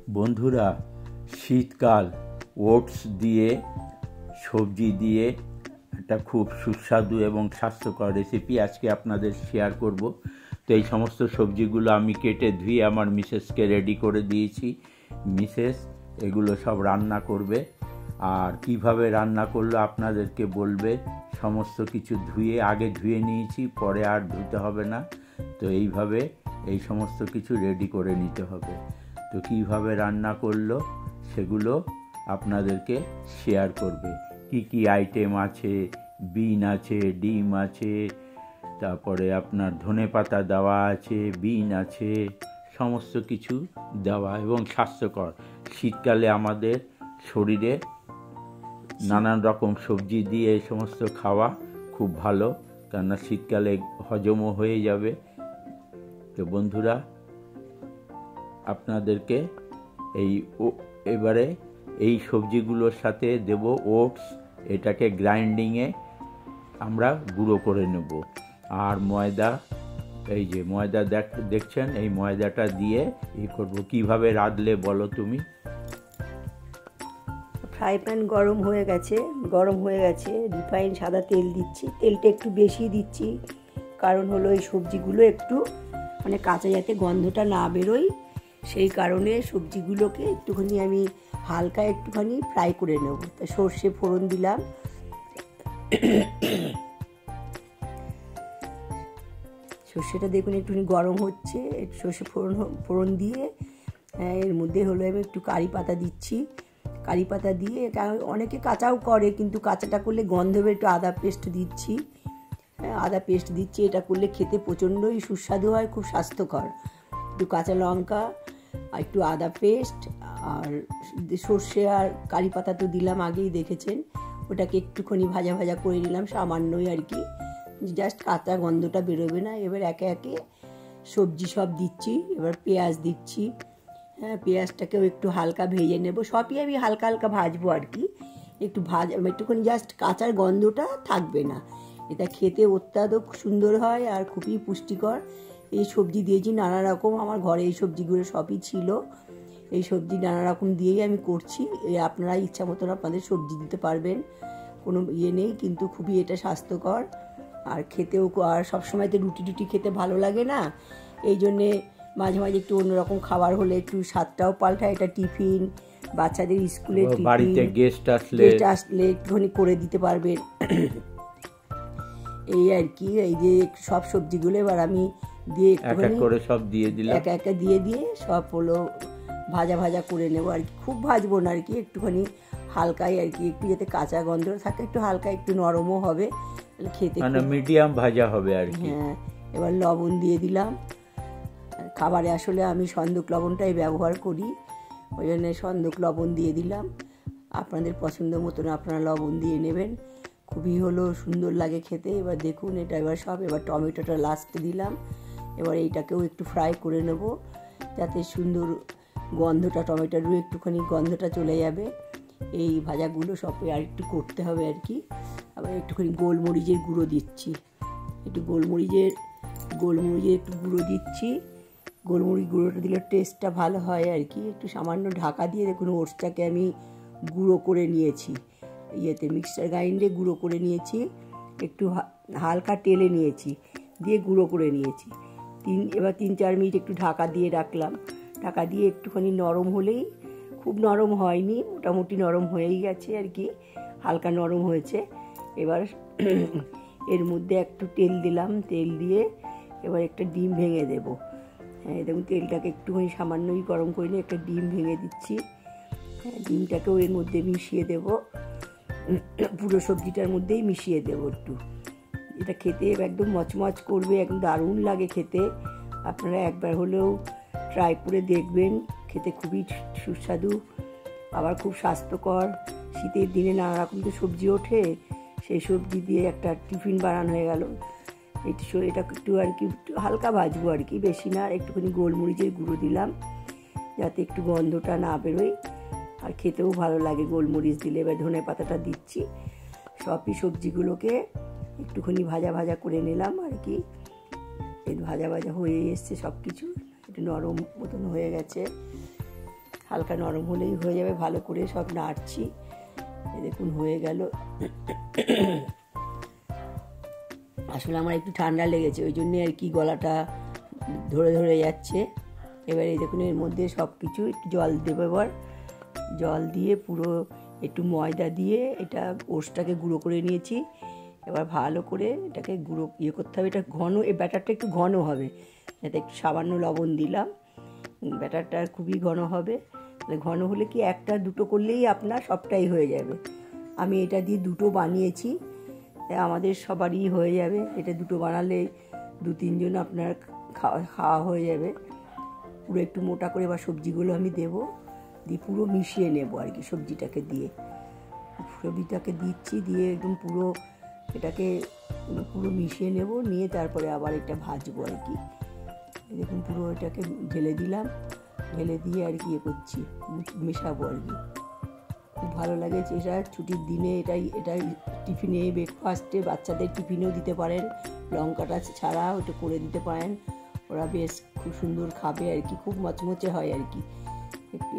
বন্ধুরা, শীতকাল ওটস দিয়ে সবজি দিয়ে একটা খুব সুস্বাদু এবং স্বাস্থ্যকর রেসিপি আজকে আপনাদের শেয়ার করব। তো এই সমস্ত সবজিগুলো আমি কেটে ধুয়ে আমার মিসেসকে রেডি করে দিয়েছি। মিসেস এগুলো সব রান্না করবে, আর কিভাবে রান্না করলো আপনাদেরকে বলবে। সমস্ত কিছু আগে ধুয়ে নিয়েছি, পরে আর ধুতে হবে না। তো এইভাবে এই সমস্ত কিছু রেডি করে নিতে হবে। তো কীভাবে রান্না করলো সেগুলো আপনাদেরকে শেয়ার করবে। কি কি আইটেম আছে, বিন আছে, ডিম আছে, তারপরে আপনার ধনেপাতা দেওয়া আছে, বিন আছে, সমস্ত কিছু দেওয়া এবং স্বাস্থ্যকর। শীতকালে আমাদের শরীরে নানান রকম সবজি দিয়ে এই সমস্ত খাওয়া খুব ভালো, কেননা শীতকালে হজমও হয়ে যাবে। তো বন্ধুরা, আপনাদেরকে এবারে এই সবজিগুলোর সাথে দেব ওটস। এটাকে গ্রাইন্ডিংয়ে আমরা গুঁড়ো করে নেব। আর ময়দা, এই যে ময়দা দেখছেন, এই ময়দাটা দিয়ে করব। কিভাবে রাঁধলে বলো তুমি? ফ্রাই প্যান গরম হয়ে গেছে, রিফাইন সাদা তেল দিচ্ছি। তেলটা একটু বেশি দিচ্ছি, কারণ হলো এই সবজিগুলো একটু কাঁচা যাতে গন্ধটা না বেরোয়, সেই কারণে সবজিগুলোকে একটুখানি আমি হালকা একটুখানি ফ্রাই করে নেব। তা সর্ষে ফোড়ন দিলাম, সর্ষেটা দেখুন একটুখানি গরম হচ্ছে। সর্ষে ফোড়ন দিয়ে এর মধ্যে হলো আমি একটু কারি পাতা দিচ্ছি। কারি পাতা দিয়ে অনেকে কাঁচাও করে, কিন্তু কাঁচাটা করলে গন্ধ হবে। একটু আদা পেস্ট দিচ্ছি, এটা করলে খেতে প্রচণ্ডই সুস্বাদু হয়, খুব স্বাস্থ্যকর। একটু কাঁচা লঙ্কা আর একটু আদা পেস্ট আর সর্ষে আর কারি পাতা তো দিলাম, আগেই দেখেছেন। ওটাকে একটুখানি ভাজা ভাজা করে নিলাম, সামান্যই আর কি, জাস্ট কাঁচা গন্ধটা বেরোবে না। এবার একে একে সবজি সব দিচ্ছি। এবার পেঁয়াজ দিচ্ছি, পেঁয়াজটাকেও একটু হালকা ভেজে নেব। সবই আমি হালকা হালকা ভাজবো আর কি, একটুখানি জাস্ট কাঁচার গন্ধটা থাকবে না। এটা খেতে অত্যাধিক সুন্দর হয় আর খুবই পুষ্টিকর। এই সবজি দিয়েছি নানা রকম, আমার ঘরে এই সবজিগুলো সবই ছিল। এই সবজি নানা রকম দিয়েই আমি করছি। আপনারা ইচ্ছা মতন আপনাদের সবজি দিতে পারবেন, কোনো নেই, কিন্তু খুবই এটা স্বাস্থ্যকর আর খেতেও। আর সবসময় তো রুটি খেতে ভালো লাগে না, এই জন্যে মাঝে মাঝে একটু অন্যরকম খাবার হলে একটু স্বাদটাও পাল্টায়। এটা টিফিন, বাচ্চাদের স্কুলে বাড়িতে গেস্ট আসলে একটুখানি করে দিতে পারবেন, এই আর কি। এই যে সব সবজিগুলো এবার আমি দিয়ে একটুখানি সব দিয়ে দিলাম, একা দিয়ে সব হলো ভাজা ভাজা করে নেবো আর কি। খুব ভাজবো না আর কি, একটুখানি হালকাই আর কি, একটু যাতে কাঁচা গন্ধ থাকে, একটু হালকা, একটু নরমও হবে, খেতে মিডিয়াম ভাজা হবে আর কি। হ্যাঁ, এবার লবণ দিয়ে দিলাম। খাবারে আসলে আমি সন্দক লবণটাই ব্যবহার করি, ওই জন্য সন্দক লবণ দিয়ে দিলাম। আপনাদের পছন্দ মতন আপনারা লবণ দিয়ে নেবেন, খুবই হলো সুন্দর লাগে খেতে। এবার দেখুন এটা এবার টমেটোটা লাস্টে দিলাম। এবার এইটাকেও একটু ফ্রাই করে নেব, যাতে সুন্দর গন্ধটা, টমেটোরও একটুখানি গন্ধটা চলে যাবে। এই ভাজাগুলো সব আর একটু করতে হবে আর কি। আবার একটুখানি গোলমরিচের গুঁড়ো দিচ্ছি, গোলমরিচের একটু গুঁড়ো দিচ্ছি। গোলমরিচ গুঁড়োটা দিলে টেস্টটা ভালো হয় আর কি। একটু সামান্য ঢাকা দিয়ে দেখুন ওটসটাকে আমি গুঁড়ো করে নিয়েছি, মিক্সচার গ্রাইন্ডে গুঁড়ো করে নিয়েছি, একটু হালকা তেলে নিয়েছি, দিয়ে গুঁড়ো করে নিয়েছি। এবার 3-4 মিনিট একটু ঢাকা দিয়ে রাখলাম। ঢাকা দিয়ে একটুখানি নরম হলেই, খুব নরম হয়নি, মোটামুটি নরম হয়েই গেছে আর কি, হালকা নরম হয়েছে। এবার এর মধ্যে একটু তেল দিলাম, তেল দিয়ে এবার একটা ডিম ভেঙে দেবো। হ্যাঁ দেখুন, তেলটাকে একটুখানি সামান্যই গরম করে নিয়ে একটা ডিম ভেঙে দিচ্ছি। ডিমটাকেও এর মধ্যে মিশিয়ে দেব, পুরো সবজিটার মধ্যেই মিশিয়ে দেবো একটু। এটা খেতে একদম মচমচ করবে, একদম দারুণ লাগে খেতে। আপনারা একবার হলেও ট্রাই করে দেখবেন, খেতে খুবই সুস্বাদু, আবার খুব স্বাস্থ্যকর। শীতের দিনে নানা রকম তো সবজি ওঠে, সেই সবজি দিয়ে একটা টিফিন বানানো হয়ে গেল। এটা একটু আর কি হালকা ভাজবো আর কি, বেশি না। একটুখানি গোলমরিচের গুঁড়ো দিলাম, যাতে একটু গন্ধটা না বেরোয় আর খেতেও ভালো লাগে গোলমরিচ দিলে। এবার ধনেপাতাটা দিচ্ছি। সবই সবজিগুলোকে একটুখানি ভাজা ভাজা করে নিলাম আর কি। ভাজা ভাজা হয়ে এসছে সব কিছু, একটু নরম মতন হয়ে গেছে। হালকা নরম হলেই হয়ে যাবে। ভালো করে সব নাড়ছি, দেখুন হয়ে গেল। আসলে আমার একটু ঠান্ডা লেগেছে, ওই জন্যে আর কি গলাটা ধরে ধরে যাচ্ছে। এবার এই দেখুন এর মধ্যে সব কিছু একটু জল দেবো। এবার জল দিয়ে পুরো একটু ময়দা দিয়ে এটা ওটসটাকে গুঁড়ো করে নিয়েছি। এবার ভালো করে এটাকে গুঁড়ো করতে হবে। এটা ঘন, এই ব্যাটারটা একটু ঘন হবে, যাতে একটু সামান্য লবণ দিলাম। ব্যাটারটা খুবই ঘন হবে। ঘন হলে কি একটা দুটো করলেই আপনার সবটাই হয়ে যাবে। আমি এটা দিয়ে দুটো বানিয়েছি, আমাদের সবারই হয়ে যাবে। এটা দুটো বানালে 2-3 জন আপনার খাওয়া হয়ে যাবে। পুরো একটু মোটা করে বা সবজিগুলো আমি দেবো, দিয়ে পুরো মিশিয়ে নেব আর কি। সবজিটাকে দিচ্ছি, দিয়ে একদম পুরো এটাকে পুরো মিশিয়ে নেব, নিয়ে তারপরে আবার এটা ভাজবো আর কি। দেখুন পুরো এটাকে ঢেলে দিলাম, ঢেলে দিয়ে আর কি করছি, মেশাবো আর কি। খুব ভালো লাগে এটা ছুটির দিনে। এটাই টিফিনে, ব্রেকফাস্টে, বাচ্চাদের টিফিনেও দিতে পারেন। লঙ্কাটা ছাড়া ওটা করে দিতে পারেন, ওরা বেশ খুব সুন্দর খাবে আর কি। খুব মচমচে হয় আর কি।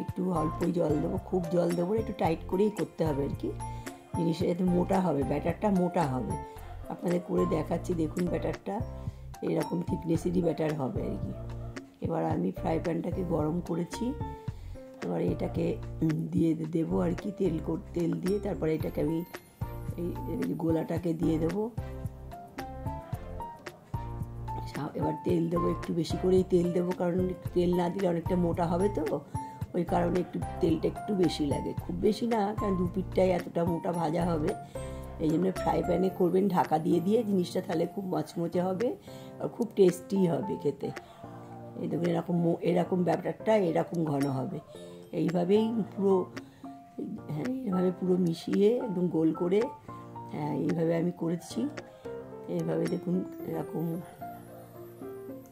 একটু অল্পই জল দেবো, খুব জল দেবো, একটু টাইট করেই করতে হবে আর কি। জিনিসটা যাতে মোটা হবে, ব্যাটারটা মোটা হবে। আপনাদের করে দেখাচ্ছি, দেখুন ব্যাটারটা এরকম থিকনেসেরই ব্যাটার হবে আর কি। এবার আমি ফ্রাই প্যানটাকে গরম করেছি, এবার এটাকে দিয়ে দেবো আর কি। তেল দিয়ে তারপরে এটাকে আমি এই গোলাটাকে দিয়ে দেবো। এবার তেল দেবো, একটু বেশি করেই তেল দেবো, কারণ তেল না দিলে অনেকটা মোটা হবে, তো ওই কারণে তেলটা একটু বেশি লাগে। খুব বেশি না, কারণ 2 পিঠটাই এতটা মোটা ভাজা হবে। এই জন্য ফ্রাই প্যানে করবেন ঢাকা দিয়ে জিনিসটা, তাহলে খুব মচমচে হবে আর খুব টেস্টি হবে খেতে। এই দেখুন এরকম ব্যাটারটা এরকম ঘন হবে। এইভাবেই এইভাবে পুরো মিশিয়ে একদম গোল করে, এইভাবে আমি করেছি। এইভাবে দেখুন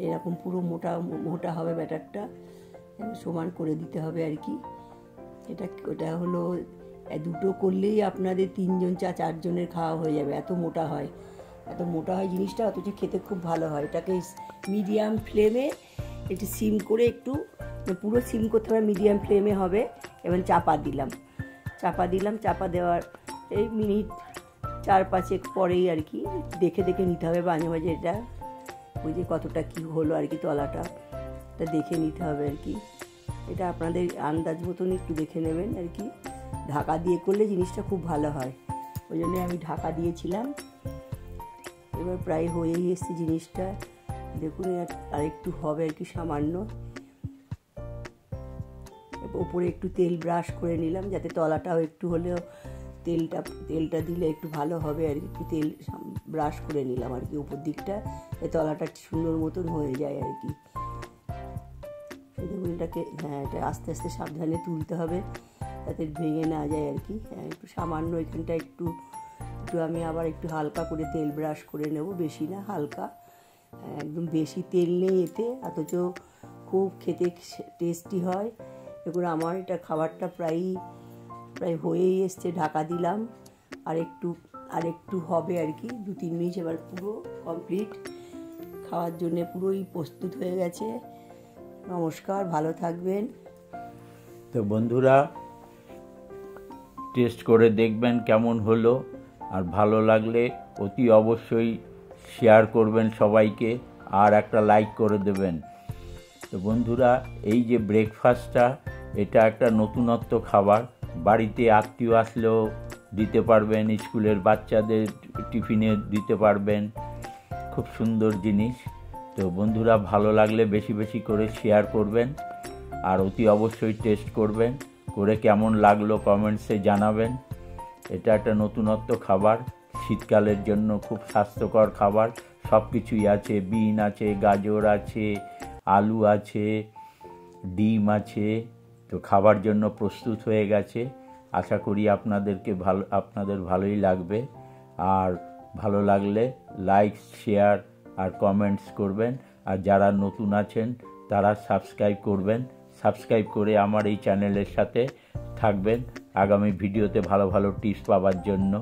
এরকম পুরো মোটা হবে ব্যাটারটা, সমান করে দিতে হবে আর কি। ওটা হলো দুটো করলেই আপনাদের 3 জন 4 জনের খাওয়া হয়ে যাবে। এত মোটা হয় জিনিসটা, অথচ খেতে খুব ভালো হয়। এটাকে মিডিয়াম ফ্লেমে একটু সিম করে, একটু পুরো সিম করতে হবে, মিডিয়াম ফ্লেমে হবে। এবং চাপা দিলাম, চাপা দেওয়ার এই মিনিট 4-5 পরেই আর কি দেখে নিতে হবে মাঝে মাঝে। এটা বুঝে কতটা কি হলো আর কি, তলাটা দেখে নিতে হবে আর কি। এটা আপনাদের আন্দাজ মতন একটু দেখে নেবেন আর কি। ঢাকা দিয়ে করলে জিনিসটা খুব ভালো হয়, ওই জন্য আমি ঢাকা দিয়েছিলাম। এবার প্রায় হয়েই এসছে জিনিসটা, দেখুন আর একটু হবে আর কি সামান্য। ওপরে একটু তেল ব্রাশ করে নিলাম, যাতে তলাটাও একটু হলেও তেলটা দিলে একটু ভালো হবে আর কি। একটু তেল ব্রাশ করে নিলাম আর কি উপর দিকটা, তলাটা সুন্দর মতন হয়ে যায় আর কি। দেখুন এটাকে এটা আস্তে আস্তে সাবধানে তুলতে হবে, যাতে ভেঙে না যায় আর কি। একটু সামান্য এখানটা একটু আমি আবার একটু হালকা করে তেল ব্রাশ করে নেব, বেশি না, হালকা। একদম বেশি তেল নেই এতে, অথচ খুব খেতে টেস্টি হয়। দেখুন আমার এটা খাবারটা প্রায় হয়েই এসছে। ঢাকা দিলাম, আর একটু হবে আর কি, 2-3 মিনিট। এবার পুরো কমপ্লিট, খাওয়ার জন্য পুরোই প্রস্তুত হয়ে গেছে। নমস্কার, ভালো থাকবেন। তো বন্ধুরা, টেস্ট করে দেখবেন কেমন হলো, আর ভালো লাগলে অতি অবশ্যই শেয়ার করবেন সবাইকে, আর একটা লাইক করে দেবেন। তো বন্ধুরা, এই যে ব্রেকফাস্টটা, এটা একটা নতুনত্ব খাবার। বাড়িতে আত্মীয় আসলেও দিতে পারবেন, স্কুলের বাচ্চাদের টিফিনে দিতে পারবেন। খুব সুন্দর জিনিস। তো বন্ধুরা, ভালো লাগলে বেশি বেশি করে শেয়ার করবেন, আর অতি অবশ্যই টেস্ট করবেন, করে কেমন লাগলো কমেন্টসে জানাবেন। এটা একটা নতুনত্ব খাবার, শীতকালের জন্য খুব স্বাস্থ্যকর খাবার। সব কিছুই আছে, বিন আছে, গাজর আছে, আলু আছে, ডিম আছে। তো খাবার জন্য প্রস্তুত হয়ে গেছে। আশা করি আপনাদের ভালোই লাগবে। আর ভালো লাগলে লাইক, শেয়ার আর কমেন্টস করবেন। আর যারা নতুন আছেন তারা সাবস্ক্রাইব করবেন। সাবস্ক্রাইব করে আমার এই চ্যানেলের সাথে থাকবেন আগামী ভিডিওতে ভালো ভালো টিপস পাওয়ার জন্য।